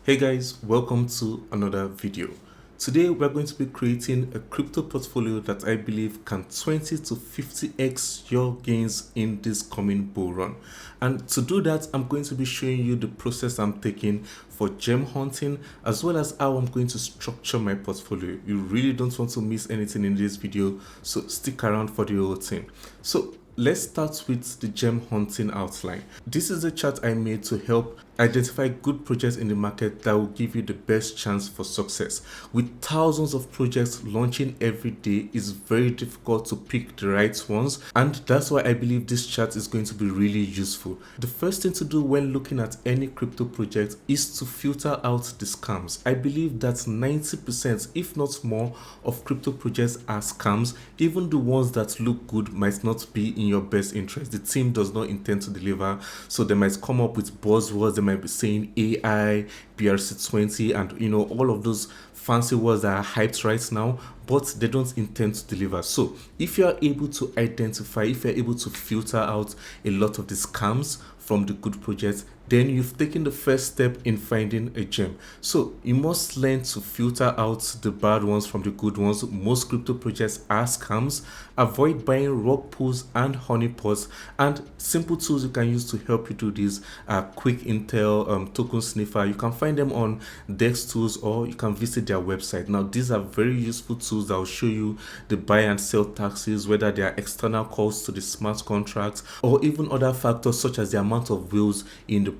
Hey guys, welcome to another video. Today we're going to be creating a crypto portfolio that I believe can 20 to 50x your gains in this coming bull run. And to do that, I'm going to be showing you the process I'm taking for gem hunting, as well as how I'm going to structure my portfolio. You really don't want to miss anything in this video, so stick around for the whole thing. So let's start with the gem hunting outline. This is a chart I made to help identify good projects in the market that will give you the best chance for success. With thousands of projects launching every day, it's very difficult to pick the right ones, and that's why I believe this chart is going to be really useful. The first thing to do when looking at any crypto project is to filter out the scams. I believe that 90%, if not more, of crypto projects are scams. Even the ones that look good might not be in your best interest. The team does not intend to deliver, so they might come up with buzzwords. They might be saying AI, BRC20, and all of those fancy words that are hyped right now, but they don't intend to deliver. So if you are able to identify, if you're able to filter out a lot of the scams from the good projects, then you've taken the first step in finding a gem. So you must learn to filter out the bad ones from the good ones. Most crypto projects are scams. Avoid buying rug pulls and honeypots, and simple tools you can use to help you do this are Quick Intel, Token Sniffer. You can find them on Dex Tools, or you can visit their website. Now these are very useful tools that will show you the buy and sell taxes, whether they are external costs to the smart contracts, or even other factors such as the amount of wheels in the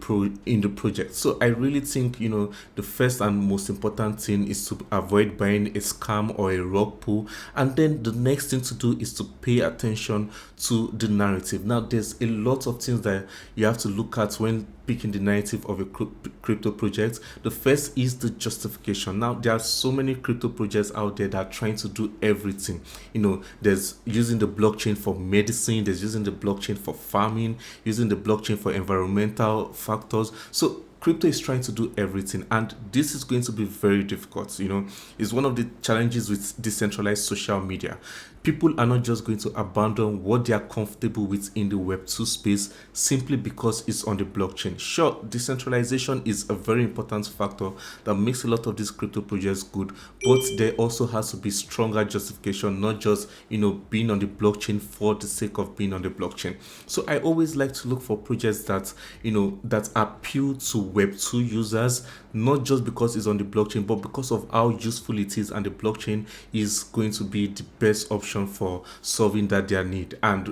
project. So I really think the first and most important thing is to avoid buying a scam or a rug pull, and then the next thing to do is to pay attention to the narrative. Now there's a lot of things that you have to look at when picking the narrative of a crypto project. The first is the justification. Now there are so many crypto projects out there that are trying to do everything. There's using the blockchain for medicine, there's using the blockchain for farming, using the blockchain for environmental factors. So crypto is trying to do everything, and this is going to be very difficult. It's one of the challenges with decentralized social media. People are not just going to abandon what they are comfortable with in the Web2 space simply because it's on the blockchain. Sure, decentralization is a very important factor that makes a lot of these crypto projects good, but there also has to be stronger justification, not just being on the blockchain for the sake of being on the blockchain. So I always like to look for projects that that appeal to Web2 users, not just because it's on the blockchain, but because of how useful it is, and the blockchain is going to be the best option for solving their need. And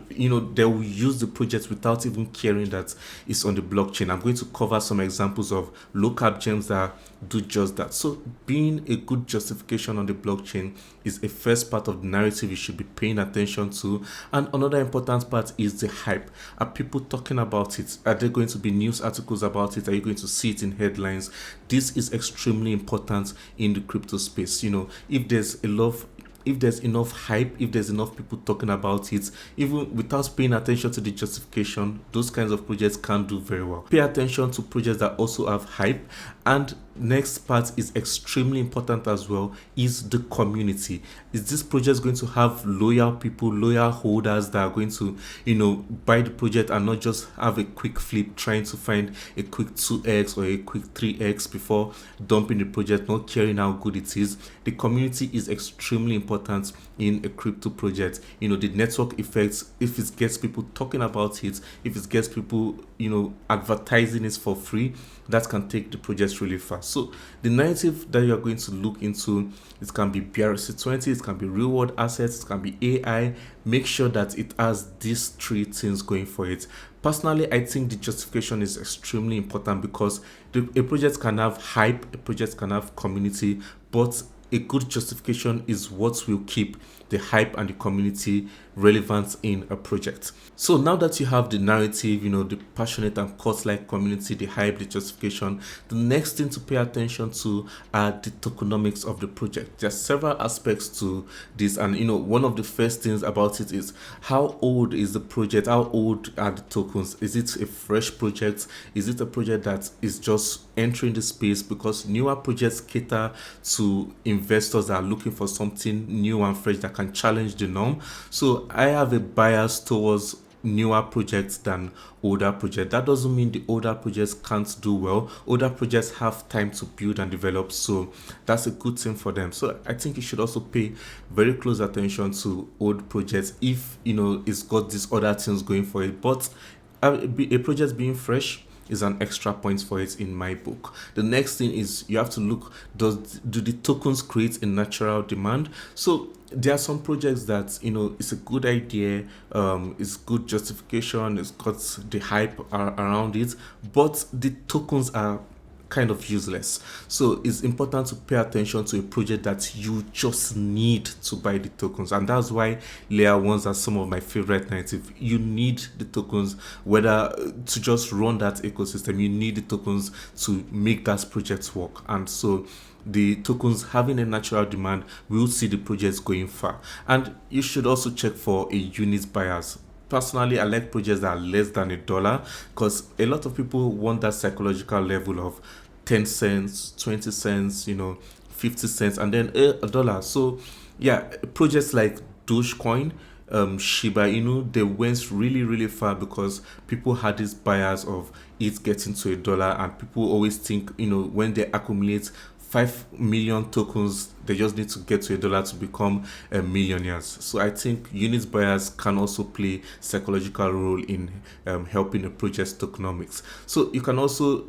they will use the project without even caring that it's on the blockchain. I'm going to cover some examples of lowcap gems that do just that. So being a good justification on the blockchain is a first part of the narrative you should be paying attention to. And another important part is the hype. Are people talking about it? Are there going to be news articles about it? Are you going to see it in headlines? This is extremely important in the crypto space. If there's enough hype, if there's enough people talking about it, even without paying attention to the justification, those kinds of projects can't do very well. Pay attention to projects that also have hype. And next part is extremely important as well, is the community. Is this project going to have loyal people, loyal holders that are going to buy the project and not just have a quick flip trying to find a quick 2x or a quick 3x before dumping the project, not caring how good it is? The community is extremely important in a crypto project. The network effects, if it gets people talking about it, if it gets people advertising it for free, that can take the project really fast. So the narrative that you're going to look into, it can be BRC20, it can be real world assets, it can be AI. Make sure that it has these three things going for it. Personally, I think the justification is extremely important, because a project can have hype, a project can have community, but a good justification is what will keep the hype and the community relevant in a project. So now that you have the narrative, the passionate and cult-like community, the hype, the justification, the next thing to pay attention to are the tokenomics of the project. There are several aspects to this, and one of the first things about it is how old is the project? How old are the tokens? Is it a fresh project? Is it a project that is just entering the space? Because newer projects cater to investors that are looking for something new and fresh that can challenge the norm. So I have a bias towards newer projects than older projects. That doesn't mean the older projects can't do well. Older projects have time to build and develop, so that's a good thing for them. So I think you should also pay very close attention to old projects if it's got these other things going for it. But a project being fresh is an extra point for it in my book. The next thing is you have to look, do the tokens create a natural demand? So there are some projects that it's a good idea, it's good justification, it's got the hype around it, but the tokens are kind of useless. So it's important to pay attention to a project that you just need to buy the tokens, and that's why layer ones are some of my favorite native. You need the tokens, whether to just run that ecosystem, you need the tokens to make that project work. And so the tokens having a natural demand will see the projects going far. And you should also check for a unit buyers. Personally, I like projects that are less than $1 because a lot of people want that psychological level of 10 cents, 20 cents, 50 cents, and then $1. So yeah, projects like Dogecoin, Shiba Inu, they went really, really far because people had this bias of it getting to $1, and people always think, when they accumulate 5 million tokens, they just need to get to $1 to become millionaires. So I think unit buyers can also play psychological role in helping a project's tokenomics. So you can also,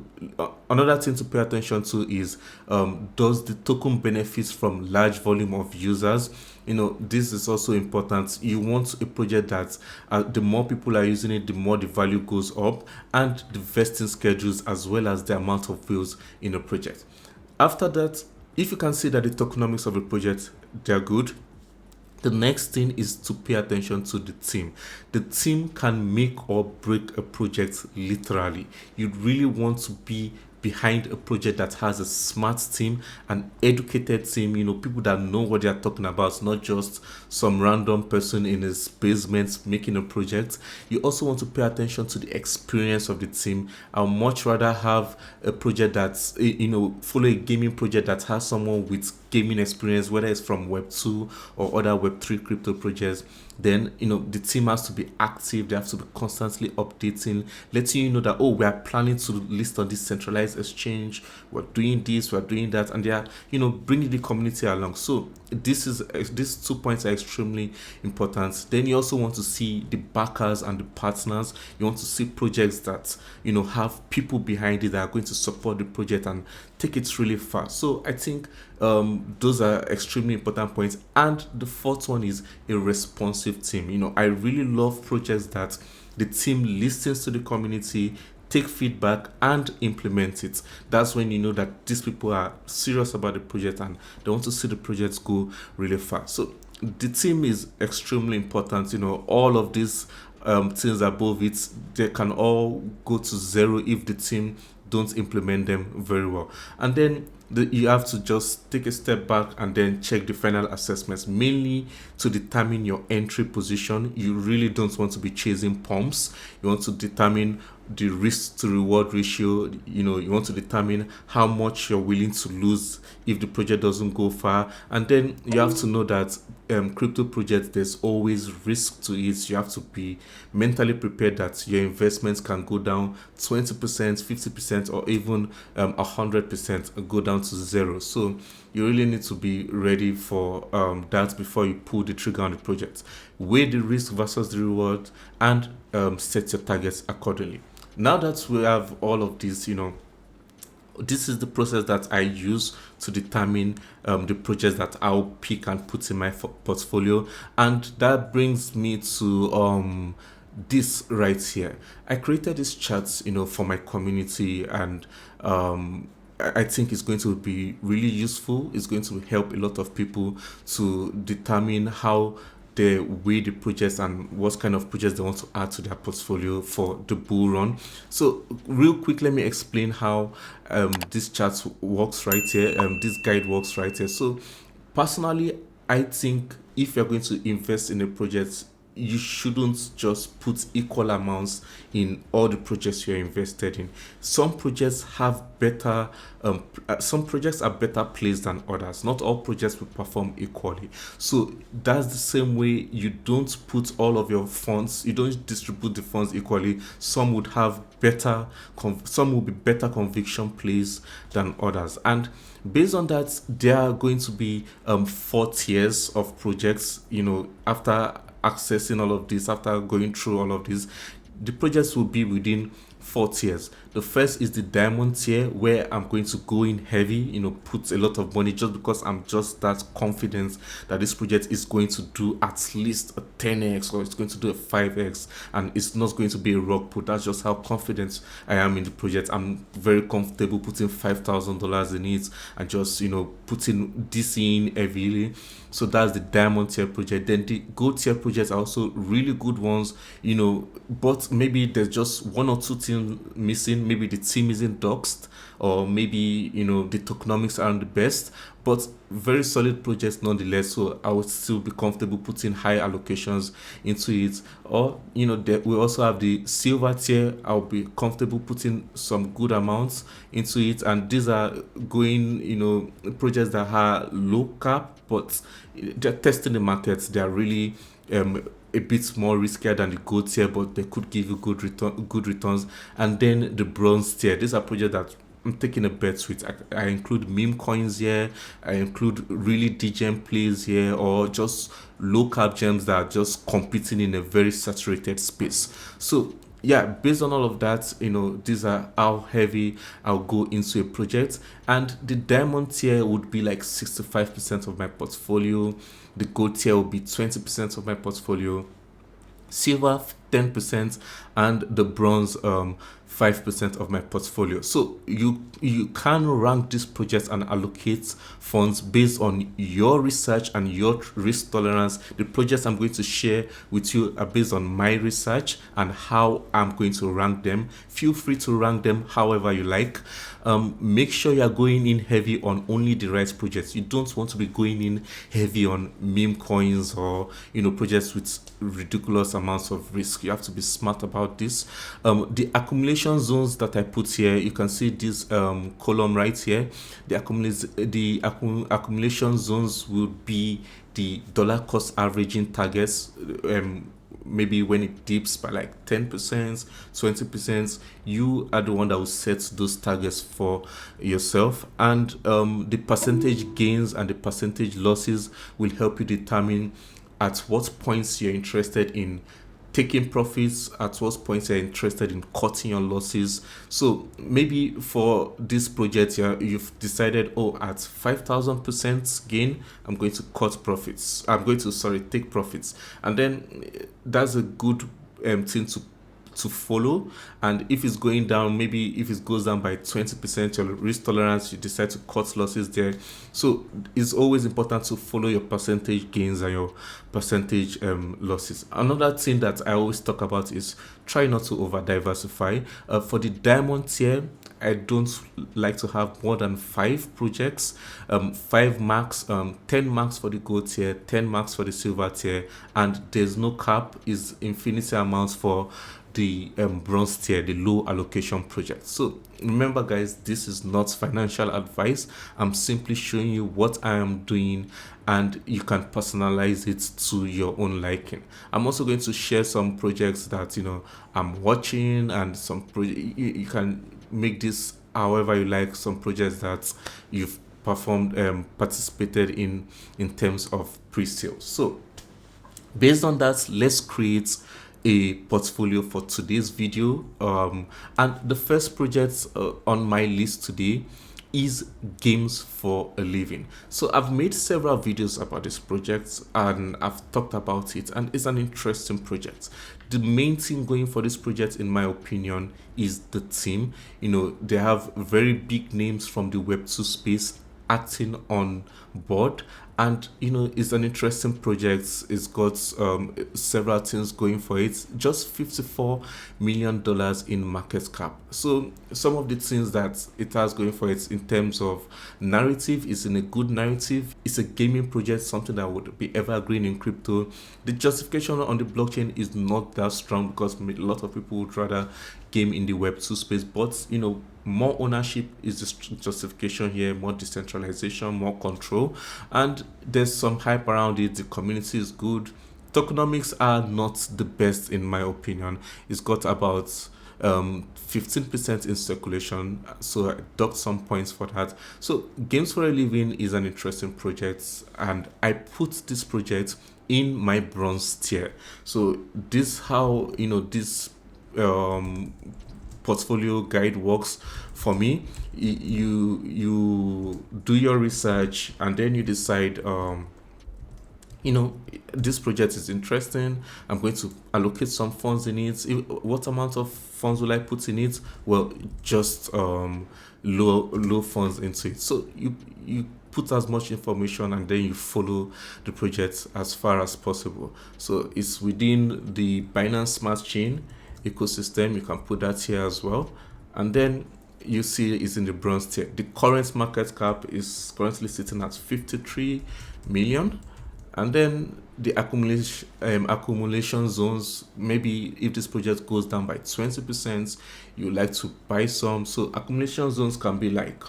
another thing to pay attention to is, does the token benefit from large volume of users? This is also important. You want a project that the more people are using it, the more the value goes up, and the vesting schedules as well as the amount of wheels in a project. After that, if you can see that the tokenomics of a project, they're good, the next thing is to pay attention to the team. The team can make or break a project literally. You really want to be behind a project that has a smart team, an educated team, people that know what they are talking about, not just some random person in his basement making a project. You also want to pay attention to the experience of the team. I'd much rather have a project that's, follow a gaming project that has someone with gaming experience, whether it's from Web2 or other Web3 crypto projects. Then the team has to be active, they have to be constantly updating, letting you know that, oh, we are planning to list on this centralized exchange, we're doing this, we're doing that, and they are bringing the community along. So these 2 points are extremely important. Then you also want to see the backers and the partners. You want to see projects that have people behind it that are going to support the project and take it really far. So I think those are extremely important points. And the fourth one is a responsive team. I really love projects that the team listens to the community, take feedback, and implement it. That's when you know that these people are serious about the project and they want to see the projects go really far. So the team is extremely important. All of these things above it, they can all go to zero if the team don't implement them very well. And then you have to just take a step back and then check the final assessments, mainly to determine your entry position. You really don't want to be chasing pumps. You want to determine the risk to reward ratio. You want to determine how much you're willing to lose if the project doesn't go far. And then you have to know that crypto projects, there's always risk to it. You have to be mentally prepared that your investments can go down 20%, 50%, or even 100% go down to zero. So you really need to be ready for that before you pull the trigger on the project. Weigh the risk versus the reward, and set your targets accordingly. Now that we have all of this, this is the process that I use to determine the projects that I'll pick and put in my portfolio. And that brings me to this right here. I created this charts, for my community, and I think it's going to be really useful. It's going to help a lot of people to determine how they weigh the projects and what kind of projects they want to add to their portfolio for the bull run. So real quick, let me explain how this chart works right here. This guide works right here. So personally, I think if you're going to invest in a project, you shouldn't just put equal amounts in all the projects you're invested in. Some projects have better some projects are better placed than others. Not all projects will perform equally. So that's the same way. You don't put all of your funds, you don't distribute the funds equally. Some would have better some will be better conviction plays than others. And based on that, there are going to be 4 tiers of projects. After accessing all of this, after going through all of this, the projects will be within 4 tiers. The first is the diamond tier, where I'm going to go in heavy, put a lot of money, just because I'm just that confident that this project is going to do at least a 10x, or it's going to do a 5x, and it's not going to be a rock put. That's just how confident I am in the project. I'm very comfortable putting $5,000 in it, and just putting this in heavily. So that's the diamond tier project. Then the gold tier projects are also really good ones, but maybe there's just one or two things missing. Maybe the team isn't doxed, or maybe the tokenomics aren't the best, but very solid projects nonetheless. So I would still be comfortable putting high allocations into it. Or we also have the silver tier. I'll be comfortable putting some good amounts into it, and these are going projects that are low cap, but they're testing the markets. They're really a bit more riskier than the gold tier, but they could give you good returns. And then the bronze tier. These are projects that I'm taking a bet with. I include meme coins here. I include really degen plays here, or just low cap gems that are just competing in a very saturated space. So yeah, based on all of that, these are how heavy I'll go into a project. And the diamond tier would be like 65% of my portfolio. The gold tier will be 20% of my portfolio. Silver 10%, and the bronze 5% of my portfolio. So you can rank these projects and allocate funds based on your research and your risk tolerance. The projects I'm going to share with you are based on my research and how I'm going to rank them. Feel free to rank them however you like. Make sure you're going in heavy on only the right projects. You don't want to be going in heavy on meme coins or projects with ridiculous amounts of risk. You have to be smart about this. The accumulation zones that I put here, you can see this column right here. The accumulation zones will be the dollar cost averaging targets. Maybe when it dips by like 10%, 20%, you are the one that will set those targets for yourself. And the percentage gains and the percentage losses will help you determine at what points you're interested in taking profits, at what points you're interested in cutting your losses. So maybe for this project, you've decided, at 5,000% gain, I'm going to cut profits. I'm going to take profits, and then that's a good thing to follow. And if it's going down, maybe if it goes down by 20%, your risk tolerance, you decide to cut losses there. So it's always important to follow your percentage gains and your percentage losses. Another thing that I always talk about is try not to over diversify. For the diamond tier, I don't like to have more than 5 projects, 5 max, 10 max for the gold tier, 10 max for the silver tier, and there's no cap, is infinity amounts for the bronze tier, the low allocation project. So remember guys, this is not financial advice. I'm simply showing you what I am doing, and you can personalize it to your own liking. I'm also going to share some projects that I'm watching, and some you can make this however you like. Some projects that you've participated in terms of pre-sales. So based on that, let's create a portfolio for today's video. And the first project on my list today is games for a living. So I've made several videos about this project and I've talked about it, and it's an interesting project. The main thing going for this project, in my opinion, is the team. They have very big names from the Web2 space acting on board. And it's an interesting project. It's got several things going for it. Just $54 million in market cap. So some of the things that it has going for it in terms of narrative is in a good narrative. It's a gaming project, something that would be evergreen in crypto. The justification on the blockchain is not that strong because a lot of people would rather game in the Web2 space, but more ownership is the justification here, more decentralization, more control, and there's some hype around it. The community is good. Tokenomics are not the best in my opinion. It's got about 15% in circulation, so I docked some points for that. So Games for a Living is an interesting project, and I put this project in my bronze tier. So this how this portfolio guide works for me. You do your research and then you decide this project is interesting. I'm going to allocate some funds in it. What amount of funds will I put in it? Well, just low funds into it. So you put as much information and then you follow the project as far as possible. So it's within the Binance Smart Chain ecosystem. You can put that here as well, and then you see it's in the bronze tier. The current market cap is currently sitting at 53 million, and then the accumulation zones. Maybe if this project goes down by 20%, you like to buy some. So accumulation zones can be like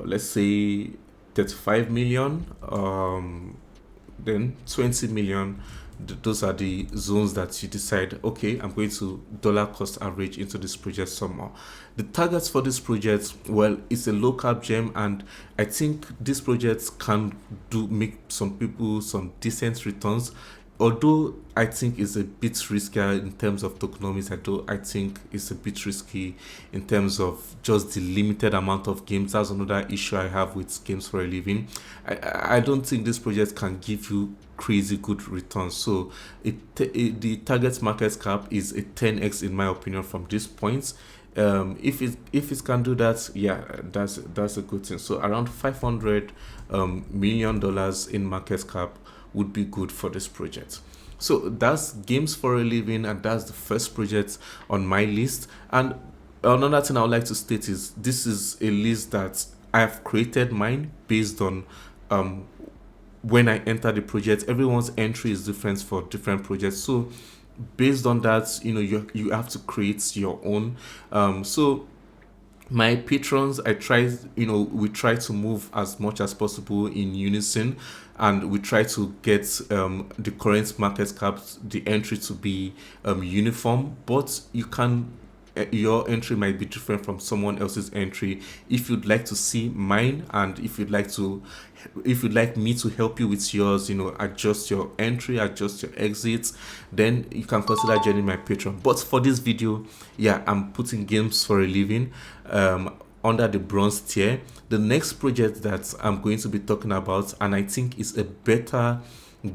let's say 35 million, then 20 million. Those are the zones that you decide, okay, I'm going to dollar cost average into this project somehow. The targets for this project, well, it's a low cap gem, and I think this project can make some people some decent returns. Although I think it's a bit riskier in terms of tokenomics, I think it's a bit risky in terms of just the limited amount of games. That's another issue I have with Games for a Living. I don't think this project can give you crazy good returns. So the target market cap is a 10x in my opinion from this point. If it can do that, yeah, that's a good thing. So around $500 million in market cap would be good for this project. So that's Games for a Living, and that's the first project on my list. And another thing I would like to state is this is a list that I have created mine based on when I enter the project. Everyone's entry is different for different projects. So based on that, you have to create your own. So my patrons, we try to move as much as possible in unison, and we try to get the current market cap, the entry to be uniform, but your entry might be different from someone else's entry. If you'd like to see mine, and if you'd like me to help you with yours, adjust your entry, adjust your exits, then you can consider joining my Patreon. But for this video, yeah, I'm putting Games for a Living under the bronze tier. The next project that I'm going to be talking about, and I think is a better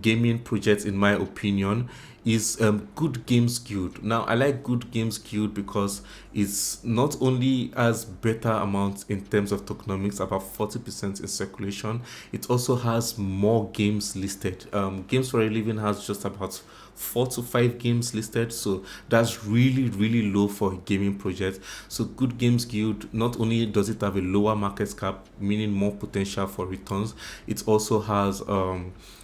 gaming project in my opinion, is Good Games Guild. Now I like Good Games Guild because it's not only has better amounts in terms of tokenomics, about 40% in circulation, it also has more games listed. Games for a Living has just about 4 to 5 games listed, so that's really low for a gaming project. So Good Games Guild, not only does it have a lower market cap, meaning more potential for returns, it also has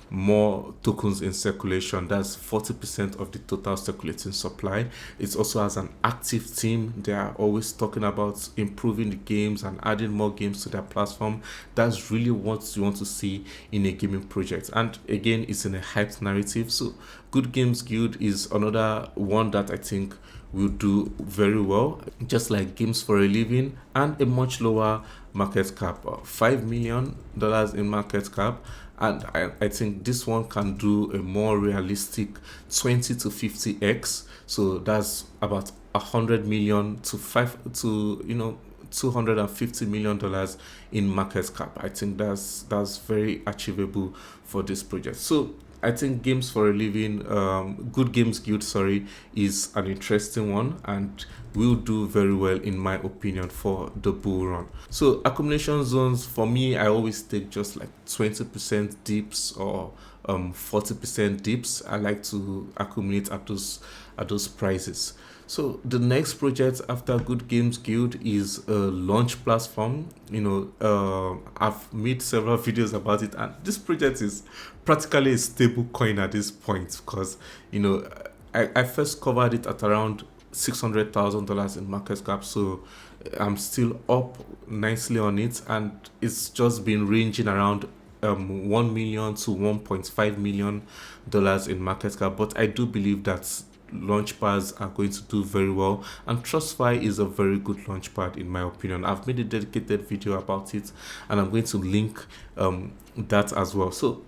more tokens in circulation. That's 40% of the total circulating supply. It also has an active team. They are always talking about improving the games and adding more games to their platform. That's really what you want to see in a gaming project. And again, it's in a hyped narrative. So Good Games Guild is another one that I think will do very well, just like Games for a Living, and a much lower market cap, $5 million in market cap. And I think this one can do a more realistic 20 to 50x. So that's about 100 million to $250 million in market cap. I think that's very achievable for this project. So I think games for a living, good games guild, sorry, is an interesting one and will do very well in my opinion for the bull run. So accumulation zones for me, I always take just like 20% dips or 40% dips. I like to accumulate at those prices. So the next project after Good Games Guild is a launch platform. I've made several videos about it, and this project is practically a stable coin at this point because I first covered it at around $600,000 in market cap. So I'm still up nicely on it, and it's just been ranging around 1 million to 1.5 million dollars in market cap. But I do believe that launchpads are going to do very well, and TrustFi is a very good launchpad in my opinion. I've made a dedicated video about it, and I'm going to link that as well. So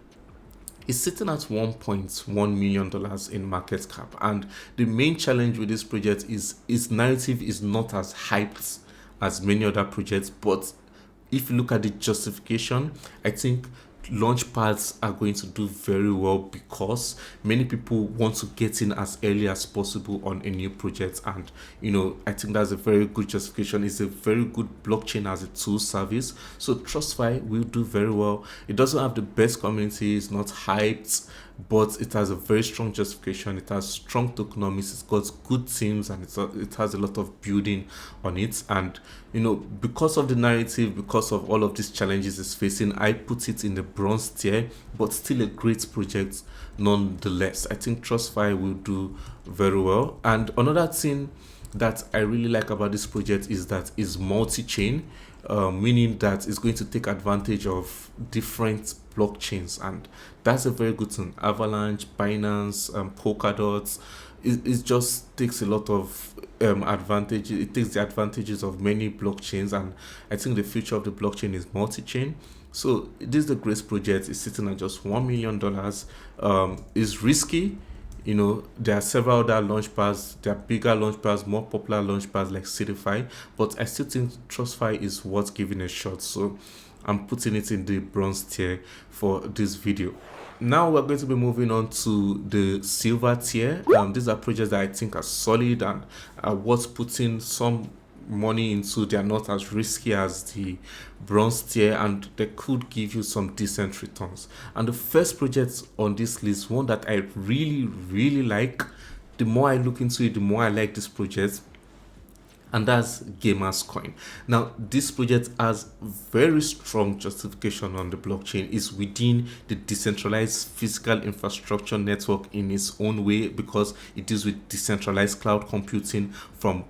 it's sitting at $1.1 million in market cap, and the main challenge with this project is its narrative is not as hyped as many other projects. But if you look at the justification, I think launch pads are going to do very well because many people want to get in as early as possible on a new project. And I think that's a very good justification. It's a very good blockchain as a tool service, so TrustFi will do very well. It doesn't have the best community, it's not hyped, but it has a very strong justification. It has strong tokenomics, it's got good teams, and it has a lot of building on it. And because of the narrative, because of all of these challenges it's facing, I put it in the bronze tier, but still a great project nonetheless. I think TrustFi will do very well. And another thing that I really like about this project is that it's multi-chain, meaning that it's going to take advantage of different blockchains, and that's a very good thing. Avalanche, Binance, Polkadot, it just takes a lot of advantage. It takes the advantages of many blockchains, and I think the future of the blockchain is multi-chain. So this is a great project. It's sitting at just $1 million. It's risky. There are several other launchpads. There are bigger launchpads, more popular launchpads like Certify, but I still think TrustFi is worth giving a shot. So I'm putting it in the bronze tier for this video. Now we're going to be moving on to the silver tier. These are projects that I think are solid and are worth putting some money into. They are not as risky as the bronze tier, and they could give you some decent returns. And the first project on this list, one that I really like, the more I look into it, the more I like this project, and that's Gamers Coin. Now this project has very strong justification on the blockchain. It's within the decentralized physical infrastructure network in its own way, because it deals with decentralized cloud computing from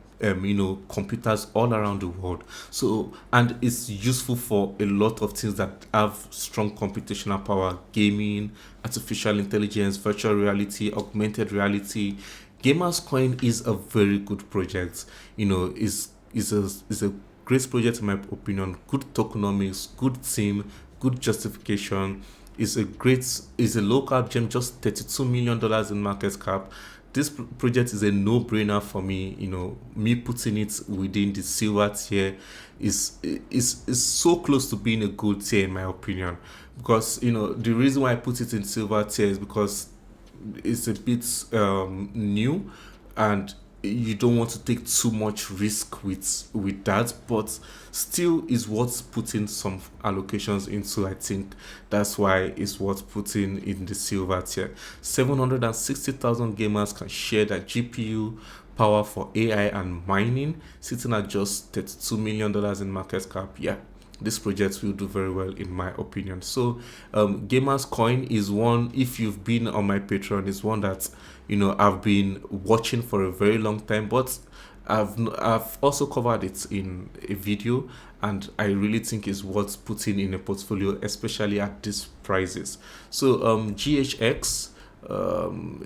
computers all around the world. So, and it's useful for a lot of things that have strong computational power: gaming, artificial intelligence, virtual reality, augmented reality. Gamers Coin is a very good project. Is a great project in my opinion. Good tokenomics, good team, good justification. Is a low cap gem, just $32 million in market cap. This project is a no-brainer for me. Me putting it within the silver tier is so close to being a gold tier in my opinion, because the reason why I put it in silver tier is because it's a bit new, and you don't want to take too much risk with that, but still is worth putting some allocations into. I think that's why it's worth putting in the silver tier. 760,000 gamers can share their GPU power for AI and mining, sitting at just $32 million in market cap. Yeah, this project will do very well in my opinion. So Gamers Coin is one, if you've been on my Patreon, is one that I've been watching for a very long time, but I've also covered it in a video, and I really think it's worth putting in a portfolio, especially at these prices. So GHX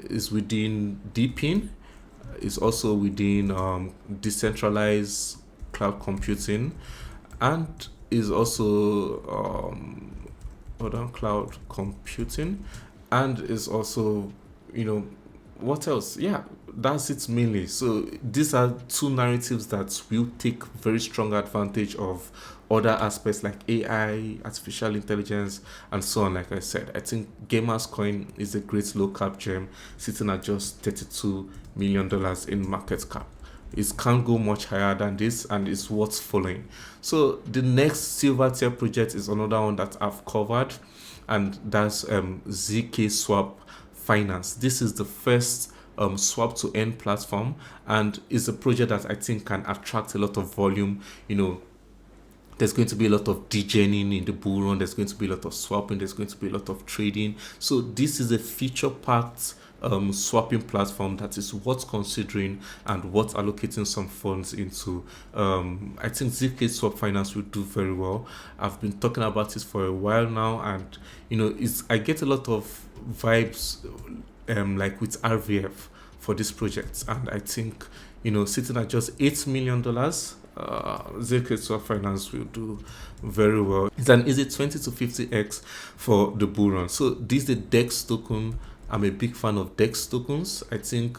is within DeepIn, is also within decentralized cloud computing, and is also cloud computing, and is also what else? Yeah, that's it mainly. So these are two narratives that will take very strong advantage of other aspects like AI, artificial intelligence, and so on. Like I said, I think Gamers Coin is a great low cap gem, sitting at just $32 million in market cap. It can't go much higher than this, and it's worth following. So the next silver tier project is another one that I've covered, and that's ZK Swap Finance. This is the first swap to earn platform, and is a project that I think can attract a lot of volume. There's going to be a lot of degening in the bull run. There's going to be a lot of swapping. There's going to be a lot of trading. So this is a feature-packed swapping platform that is worth considering and worth allocating some funds into. I think ZK Swap Finance will do very well. I've been talking about it for a while now, and I get a lot of vibes like with RVF for this project, and I think sitting at just $8 million, ZK Swap Finance will do very well. It's an easy 20 to 50x for the bull run. So this is the DEX token. I'm a big fan of DEX tokens. I think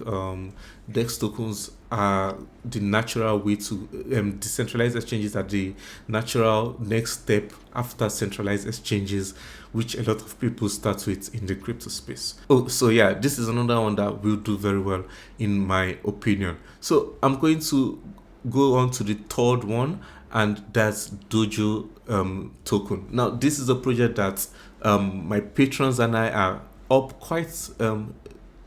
DEX tokens are the natural way to decentralized exchanges are the natural next step after centralized exchanges, which a lot of people start with in the crypto space. Oh, so yeah, this is another one that will do very well in my opinion. So I'm going to go on to the third one, and that's Dojo token. Now this is a project that my patrons and I are up quite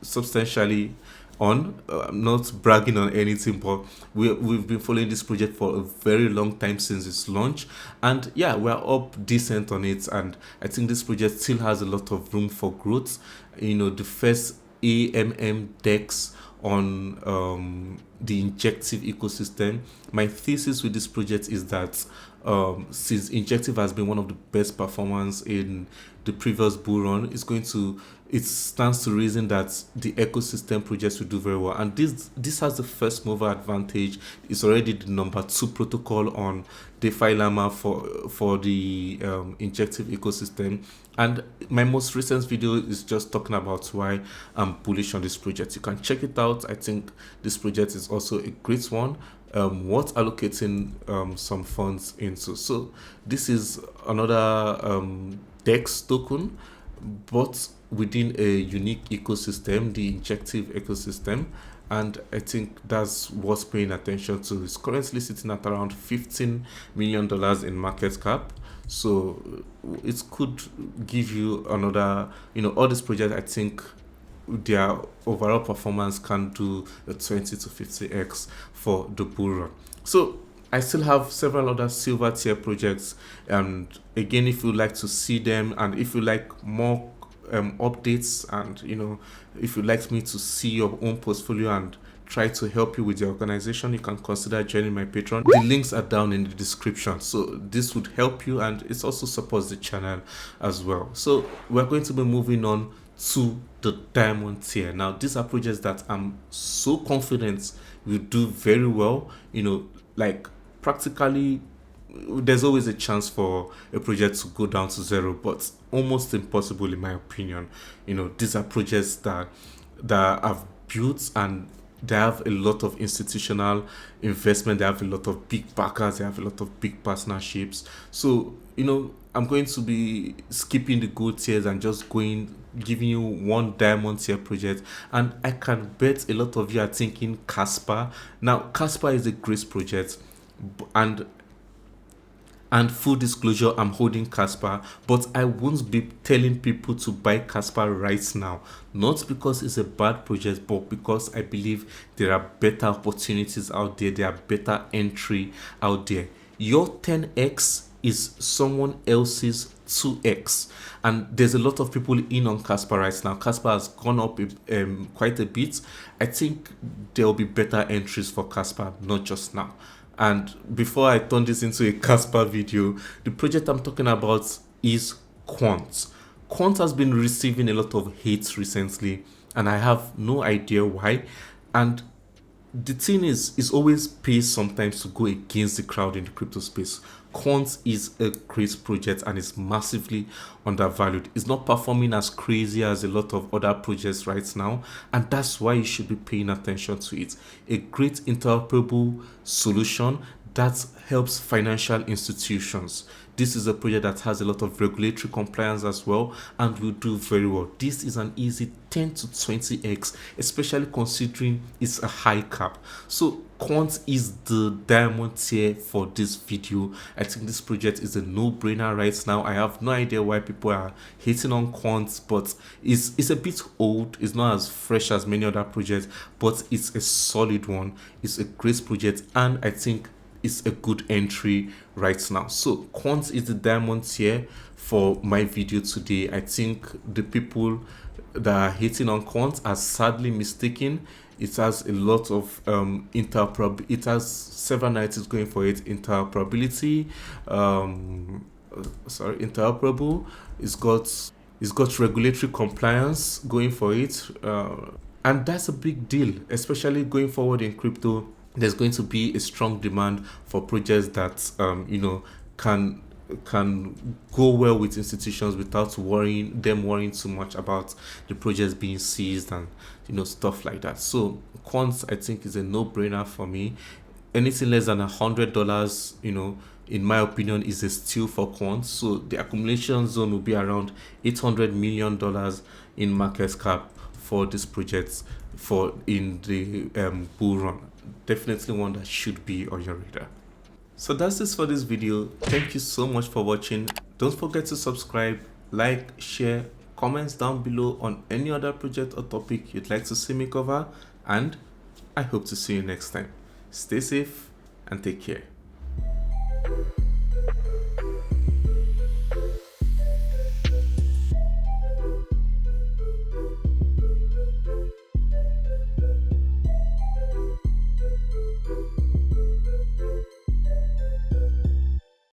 substantially on. I'm not bragging on anything, but we've been following this project for a very long time since its launch, and yeah, we're up decent on it, and I think this project still has a lot of room for growth. The first AMM DEX on the injective ecosystem. My thesis with this project is that since injective has been one of the best performers in the previous bull run, it stands to reason that the ecosystem projects will do very well, and this has the first mover advantage. It's already the number 2 protocol on DeFi Llama for the injective ecosystem, and my most recent video is just talking about why I'm bullish on this project. You can check it out. I think this project is also a great one, worth allocating some funds into. So this is another DEX token, but within a unique ecosystem, the injective ecosystem, and I think that's worth paying attention to. It's currently sitting at around $15 million in market cap, so it could give you another, all these projects, I think their overall performance can do a 20 to 50x for the bull run. So I still have several other silver tier projects, and again, if you'd like to see them, and if you like more updates, and if you'd like me to see your own portfolio and try to help you with your organization, you can consider joining my Patreon. The links are down in the description, so this would help you, and it also supports the channel as well. So we're going to be moving on to the diamond tier. Now these are projects that I'm so confident will do very well. Like practically there's always a chance for a project to go down to zero, but almost impossible in my opinion. These are projects that I've built, and they have a lot of institutional investment. They have a lot of big backers. They have a lot of big partnerships. So I'm going to be skipping the gold tiers and just giving you one diamond tier project. And I can bet a lot of you are thinking Casper. Now Casper is a great project, and full disclosure, I'm holding Casper, but I won't be telling people to buy Casper right now. Not because it's a bad project, but because I believe there are better opportunities out there. There are better entry out there. Your 10x is someone else's 2x, and there's a lot of people in on Casper right now. Casper has gone up quite a bit. I think there will be better entries for Casper, not just now. And before I turn this into a Casper video, the project I'm talking about is Quant. Quant has been receiving a lot of hate recently, and I have no idea why. And the thing is always pays sometimes to go against the crowd in the crypto space. Quant is a great project and is massively undervalued. It's not performing as crazy as a lot of other projects right now, and that's why you should be paying attention to it. A great interoperable solution that helps financial institutions. This is a project that has a lot of regulatory compliance as well and will do very well. This is an easy 10 to 20x, especially considering it's a high cap. So Quant is the diamond tier for this video. I think this project is a no-brainer right now. I have no idea why people are hating on Quant, but it's a bit old. It's not as fresh as many other projects, but it's a solid one. It's a great project, and I think it's a good entry right now. So Quant is the diamond tier for my video today. I think the people that are hating on Quant are sadly mistaken. It has a lot of interoperability. It has several natives going for it. Interoperability, interoperable. It's got regulatory compliance going for it, and that's a big deal, especially going forward in crypto. There's going to be a strong demand for projects that can go well with institutions without worrying too much about the projects being seized and stuff like that. So Quant, I think, is a no-brainer for me. Anything less than $100, in my opinion, is a steal for Quant. So the accumulation zone will be around $800 million in market cap for this project in the bull run. Definitely one that should be on your radar. So that's it for this video. Thank you so much for watching. Don't forget to subscribe, like, share, comments down below on any other project or topic you'd like to see me cover, and I hope to see you next time. Stay safe and take care.